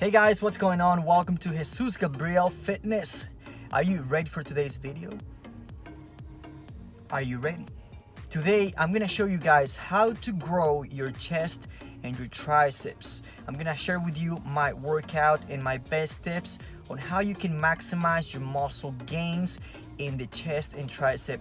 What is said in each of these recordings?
Hey guys, what's going on? Welcome to Jesus Gabriel Fitness. Are you ready for today's video? Are you ready? Today, I'm gonna show you guys how to grow your chest and your triceps. I'm gonna share with you my workout and my best tips on how you can maximize your muscle gains in the chest and tricep.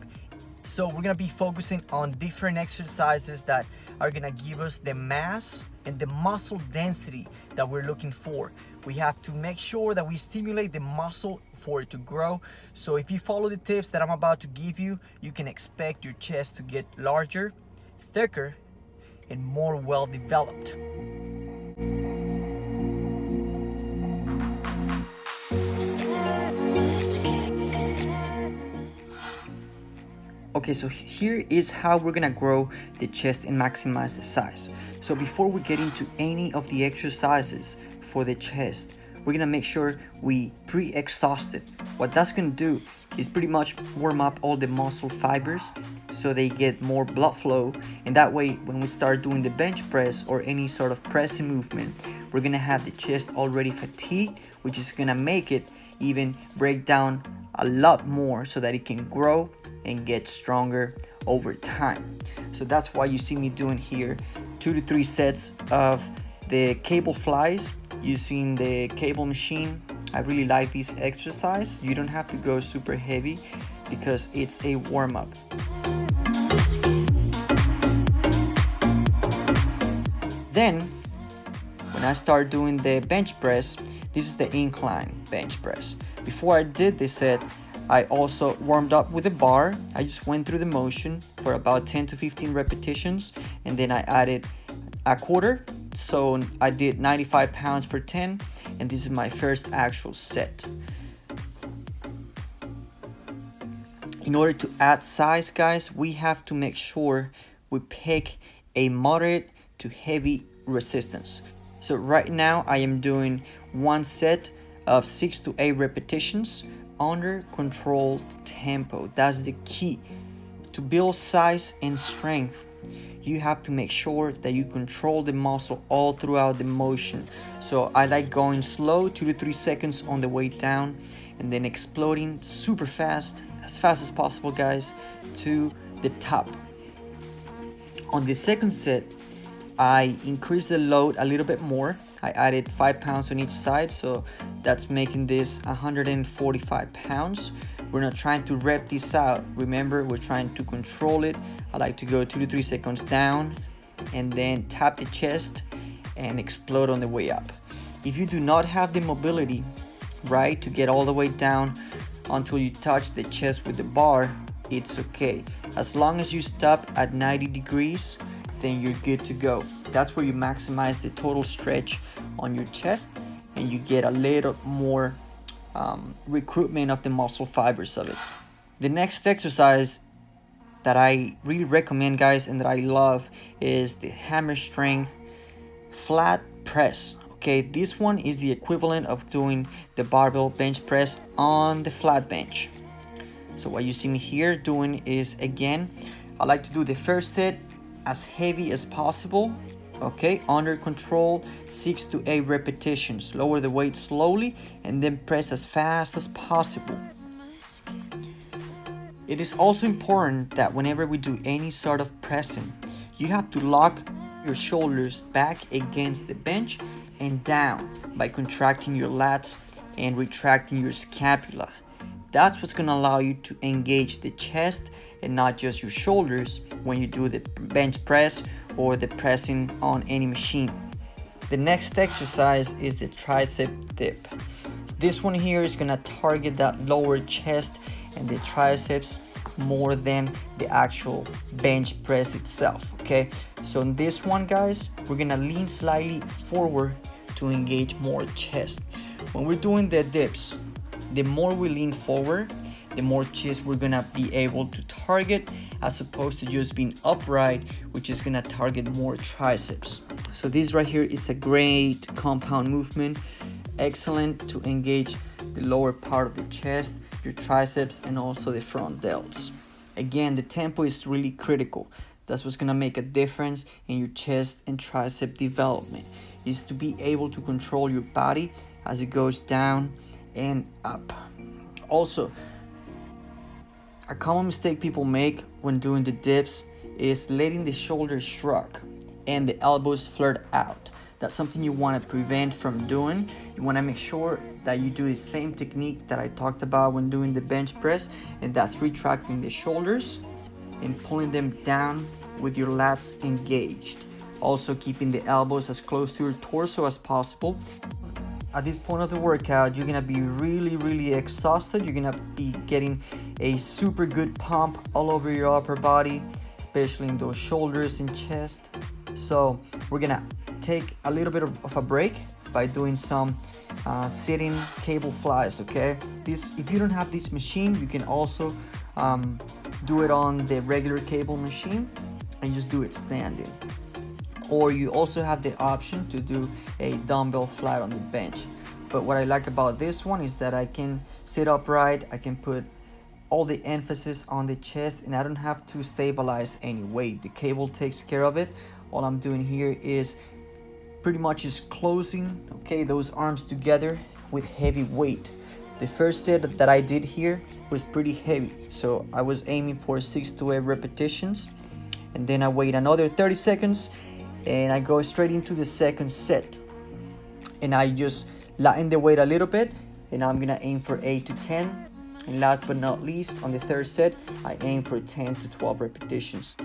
So we're gonna be focusing on different exercises that are gonna give us the mass and the muscle density that we're looking for. We have to make sure that we stimulate the muscle for it to grow. So if you follow the tips that I'm about to give you, you can expect your chest to get larger, thicker, and more well developed. Okay, so here is how we're gonna grow the chest and maximize the size. So before we get into any of the exercises for the chest, we're gonna make sure we pre-exhaust it. What that's gonna do is pretty much warm up all the muscle fibers so they get more blood flow, and that way when we start doing the bench press or any sort of pressing movement, we're gonna have the chest already fatigued, which is gonna make it even break down a lot more so that it can grow and get stronger over time. So that's why you see me doing here 2 to 3 sets of the cable flies using the cable machine. I really like this exercise. You don't have to go super heavy because it's a warm-up. Then when I start doing the bench press, this is the incline bench press. Before I did this set, I also warmed up with a bar. I just went through the motion for about 10 to 15 repetitions, and then I added a quarter. So I did 95 pounds for 10, and this is my first actual set. In order to add size, guys, we have to make sure we pick a moderate to heavy resistance. So right now I am doing one set of 6 to 8 repetitions under controlled tempo. That's the key. To build size and strength, you have to make sure that you control the muscle all throughout the motion. So I like going slow, 2 to 3 seconds on the way down, and then exploding super fast as possible, guys, to the top. On the second set, I increased the load a little bit more. I added 5 pounds on each side, so that's making this 145 pounds. We're not trying to rep this out. Remember, we're trying to control it. I like to go 2 to 3 seconds down and then tap the chest and explode on the way up. If you do not have the mobility, right, to get all the way down until you touch the chest with the bar, it's okay. As long as you stop at 90 degrees, then you're good to go. That's where you maximize the total stretch on your chest and you get a little more recruitment of the muscle fibers of it. The next exercise that I really recommend, guys, and that I love is the hammer strength flat press. Okay, this one is the equivalent of doing the barbell bench press on the flat bench. So what you see me here doing is, again, I like to do the first set as heavy as possible, okay, under control, 6 to 8 repetitions. Lower the weight slowly and then press as fast as possible. It is also important that whenever we do any sort of pressing, you have to lock your shoulders back against the bench and down by contracting your lats and retracting your scapula. That's what's gonna allow you to engage the chest and not just your shoulders when you do the bench press or the pressing on any machine. The next exercise is the tricep dip. This one here is gonna target that lower chest and the triceps more than the actual bench press itself, okay? So in this one, guys, we're gonna lean slightly forward to engage more chest. When we're doing the dips, the more we lean forward, the more chest we're gonna be able to target, as opposed to just being upright, which is gonna target more triceps. So this right here is a great compound movement, excellent to engage the lower part of the chest, your triceps, and also the front delts. Again, the tempo is really critical. That's what's gonna make a difference in your chest and tricep development. is to be able to control your body as it goes down and up. Also, a common mistake people make when doing the dips is letting the shoulders shrug and the elbows flirt out. That's something you want to prevent from doing. You want to make sure that you do the same technique that I talked about when doing the bench press, and that's retracting the shoulders and pulling them down with your lats engaged. Also keeping the elbows as close to your torso as possible. At this point of the workout, you're gonna be really exhausted. You're gonna be getting a super good pump all over your upper body, especially in those shoulders and chest. So we're gonna take a little bit of a break by doing some sitting cable flies, okay? If you don't have this machine, you can also do it on the regular cable machine and just do it standing. Or you also have the option to do a dumbbell flat on the bench. But what I like about this one is that I can sit upright, I can put all the emphasis on the chest, and I don't have to stabilize any weight. The cable takes care of it. All I'm doing here is pretty much just closing, okay, those arms together with heavy weight. The first set that I did here was pretty heavy, so I was aiming for 6 to 8 repetitions, and then I wait another 30 seconds and I go straight into the second set, and I just lighten the weight a little bit, and I'm gonna aim for 8 to 10, and last but not least, on the third set I aim for 10 to 12 repetitions.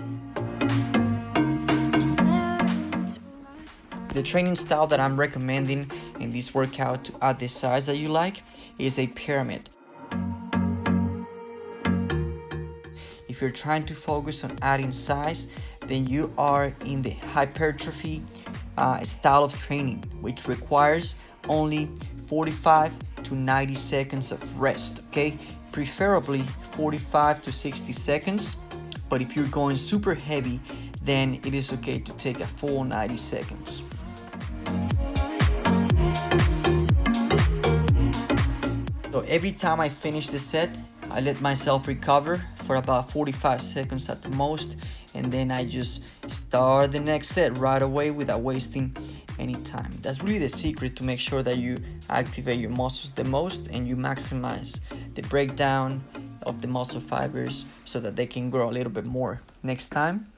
The training style that I'm recommending in this workout to add the size that you like is a pyramid. If you're trying to focus on adding size, then you are in the hypertrophy style of training, which requires only 45 to 90 seconds of rest, okay? Preferably 45 to 60 seconds, but if you're going super heavy, then it is okay to take a full 90 seconds. So every time I finish the set, I let myself recover for about 45 seconds at the most, and then I just start the next set right away without wasting any time. That's really the secret to make sure that you activate your muscles the most and you maximize the breakdown of the muscle fibers so that they can grow a little bit more next time.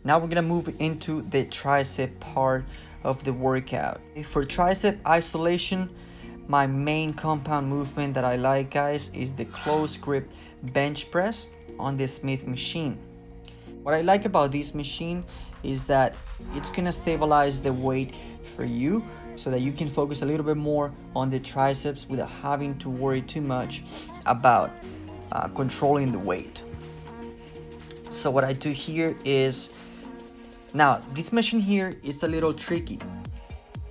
Now we're gonna move into the tricep part of the workout. For tricep isolation, my main compound movement that I like, guys, is the close grip bench press on the Smith machine. What I like about this machine is that it's gonna stabilize the weight for you so that you can focus a little bit more on the triceps without having to worry too much about controlling the weight. So what I do here is, now this machine here is a little tricky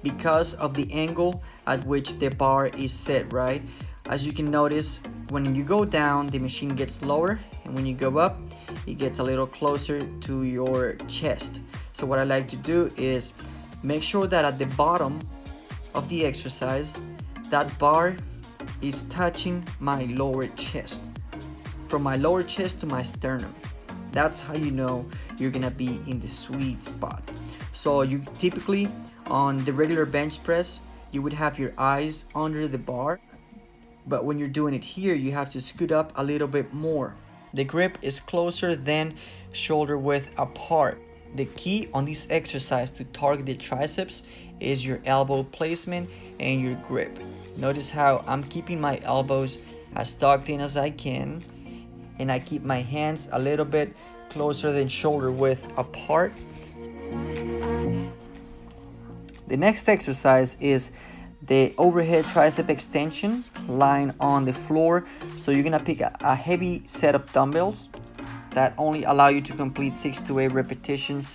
because of the angle at which the bar is set, right? As you can notice, when you go down, the machine gets lower, and when you go up, it gets a little closer to your chest. So what I like to do is make sure that at the bottom of the exercise, that bar is touching my lower chest, from my lower chest to my sternum. That's how you know you're gonna be in the sweet spot. So you typically, on the regular bench press, you would have your eyes under the bar, but when you're doing it here, you have to scoot up a little bit more. The grip is closer than shoulder width apart. The key on this exercise to target the triceps is your elbow placement and your grip. Notice how I'm keeping my elbows as tucked in as I can, and I keep my hands a little bit closer than shoulder width apart. The next exercise is the overhead tricep extension, lying on the floor. So you're gonna pick a heavy set of dumbbells that only allow you to complete 6 to 8 repetitions.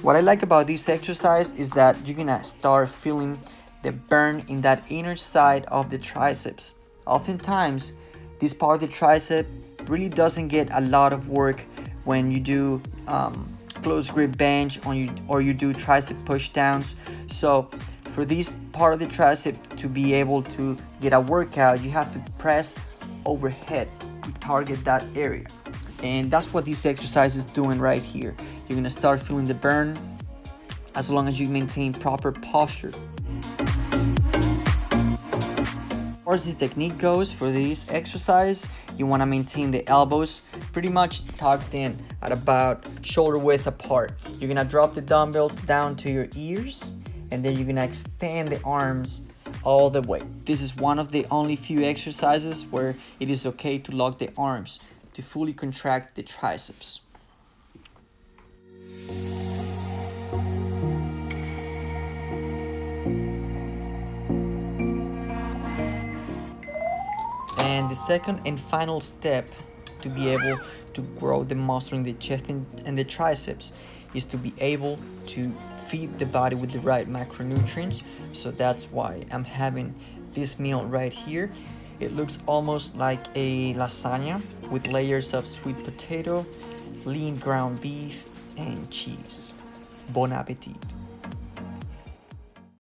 What I like about this exercise is that you're gonna start feeling the burn in that inner side of the triceps. Oftentimes, this part of the tricep really doesn't get a lot of work when you do close grip bench or you do tricep push downs. So for this part of the tricep to be able to get a workout, you have to press overhead to target that area. And that's what this exercise is doing right here. You're gonna start feeling the burn as long as you maintain proper posture. As far as the technique goes for this exercise, you want to maintain the elbows pretty much tucked in at about shoulder width apart. You're gonna drop the dumbbells down to your ears, and then you're gonna extend the arms all the way. This is one of the only few exercises where it is okay to lock the arms to fully contract the triceps. And the second and final step to be able to grow the muscle in the chest and the triceps is to be able to feed the body with the right macronutrients. So that's why I'm having this meal right here. It looks almost like a lasagna with layers of sweet potato, lean ground beef, and cheese. Bon appetit.